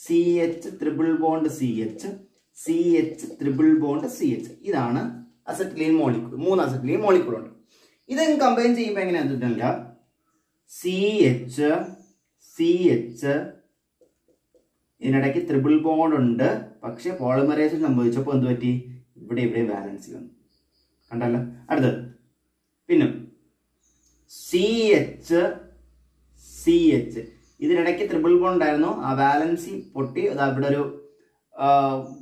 CH triple bond CH, CH triple bond CH. ഇതാണ് അസറ്റിലീൻ മോളിക്യൂൾ. 3 അസറ്റിലീൻ മോളിക്യൂൾ ഉണ്ട്. ഇത് കമ്പൈൻ ചെയ്യുമ്പോൾ എങ്ങനെയാണെന്ന് വെച്ചിട്ടില്ല, CH ഇതിനിടയ്ക്ക് ട്രിപ്പിൾ ബോണ്ട് ഉണ്ട്. പക്ഷെ പോളിമറൈസേഷൻ സംഭവിച്ചപ്പോൾ എന്ത് പറ്റി, ഇവിടെ വാലൻസി വന്നു. കണ്ടല്ലോ. അടുത്തത് പിന്നെ CH ഇതിനിടയ്ക്ക് ട്രിപ്പിൾ ബോണ്ട് ഉണ്ടായിരുന്നു, ആ വാലൻസി പൊട്ടി അത് ഇവിടെ ഒരു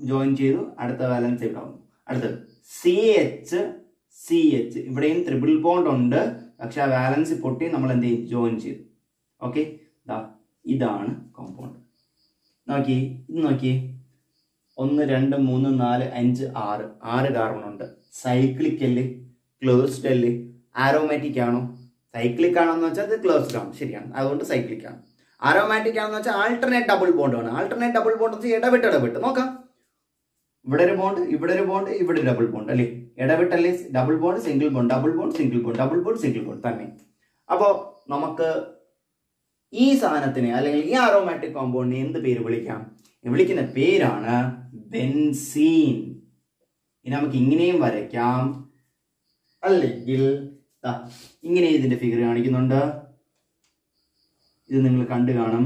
ജോയിൻ ചെയ്തു, അടുത്ത വാലൻസി ഇവിടെ വന്നു. അടുത്തത് CH ഇവിടെയും ട്രിപ്പിൾ ബോണ്ട് ഉണ്ട്, പക്ഷെ ആ വാലൻസി പൊട്ടി നമ്മൾ എന്ത് ചെയ്യും, ജോയിൻ ചെയ്തു. ഓക്കെ, ഇതാണ് കോമ്പൗണ്ട്. ഇത് നോക്കി 1 2 3 4 5 6 കാർബൺ ഉണ്ട്. സൈക്ലിക് അല്ലേ, ക്ലോസ്ഡ് അല്ലേ, ആരോമാറ്റിക് ആണോ? സൈക്ലിക് ആണോ എന്ന് വെച്ചാൽ അത് ക്ലോസ്ഡ് ആണ്, ശരിയാണ്, അതുകൊണ്ട് സൈക്ലിക് ആണ്. ആരോമാറ്റിക് ആണെന്ന് വെച്ചാൽ ആൾട്ടർനേറ്റ് ഡബിൾ ബോണ്ട് ആണ്. ആൾട്ടർനേറ്റ് ഡബിൾ ബോണ്ട് ഇടവിട്ട് നോക്കാം, ഇവിടെ ഒരു ബോണ്ട്, ഇവിടെ ഒരു ബോണ്ട്, ഇവിടെ ഒരു ഡബിൾ ബോണ്ട് അല്ലേ, ഇടവിട്ടല്ലേ, double bond single bond, double bond single bond, double bond single bond തന്നെ. അപ്പോൾ നമുക്ക് ഈ സാധനത്തിന് അല്ലെങ്കിൽ ഈ ആരോമാറ്റിക് കോമ്പൗണ്ടിനെ എന്ത് പേര് വിളിക്കാം, വിളിക്കുന്ന പേരാണ് ബെൻസീൻ. ഇനി നമുക്ക് ഇങ്ങനെയും വരയ്ക്കാം, അല്ലെങ്കിൽ ഇങ്ങനെ ഇതിന്റെ ഫിഗർ കാണിക്കുന്നുണ്ട്, ഇത് നിങ്ങൾ കണ്ടു കാണും.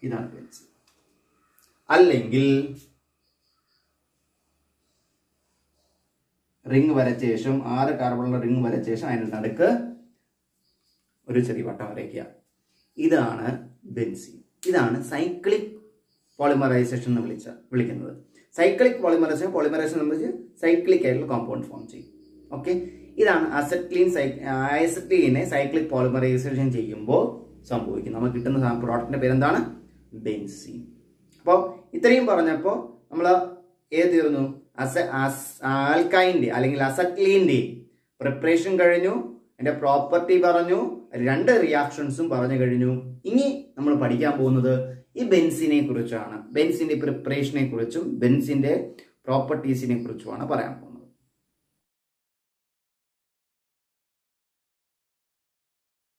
ഇതാണ് ബെൻസീൻ. അല്ലെങ്കിൽ റിങ് വരച്ച ശേഷം 6 കാർബണുള്ള റിങ് വരച്ച ശേഷം അതിന്റെ നടുക്ക് ഒരു ചെറിയ വട്ടം വരയ്ക്കുക. ഇതാണ് ബെൻസീൻ. ഇതാണ് സൈക്ലിക് പോളിമറൈസേഷൻ എന്ന് വിളിക്കുന്നത്. സൈക്ലിക് പോളിമറൈസേഷൻ സംബന്ധിച്ച് സൈക്ലിക് ആയിട്ടുള്ള കോമ്പൗണ്ട് ഫോം ചെയ്യും. ഓക്കെ, ഇതാണ് അസറ്റിലീനെ സൈക്ലിക് പോളിമറൈസേഷൻ ചെയ്യുമ്പോൾ സംഭവിക്കും. നമുക്ക് കിട്ടുന്ന പ്രോഡക്റ്റിന്റെ പേരെന്താണ്, ബെൻസീൻ. അപ്പോൾ ഇത്രയും പറഞ്ഞപ്പോൾ നമ്മൾ ഏത് തീർന്നു, ആൽക്കൈൻ്റെ അല്ലെങ്കിൽ അസറ്റിലീൻ്റെ പ്രിപ്പറേഷൻ കഴിഞ്ഞു, അതിന്റെ പ്രോപ്പർട്ടി പറഞ്ഞു, 2 റിയാക്ഷൻസും പറഞ്ഞു കഴിഞ്ഞു. ഇനി നമ്മൾ പഠിക്കാൻ പോകുന്നത് ഈ ബെൻസിനെ കുറിച്ചാണ്. ബെൻസിന്റെ പ്രിപ്പറേഷനെ കുറിച്ചും ബെൻസിന്റെ പ്രോപ്പർട്ടീസിനെ കുറിച്ചുമാണ് പറയാൻ പോകുന്നത്.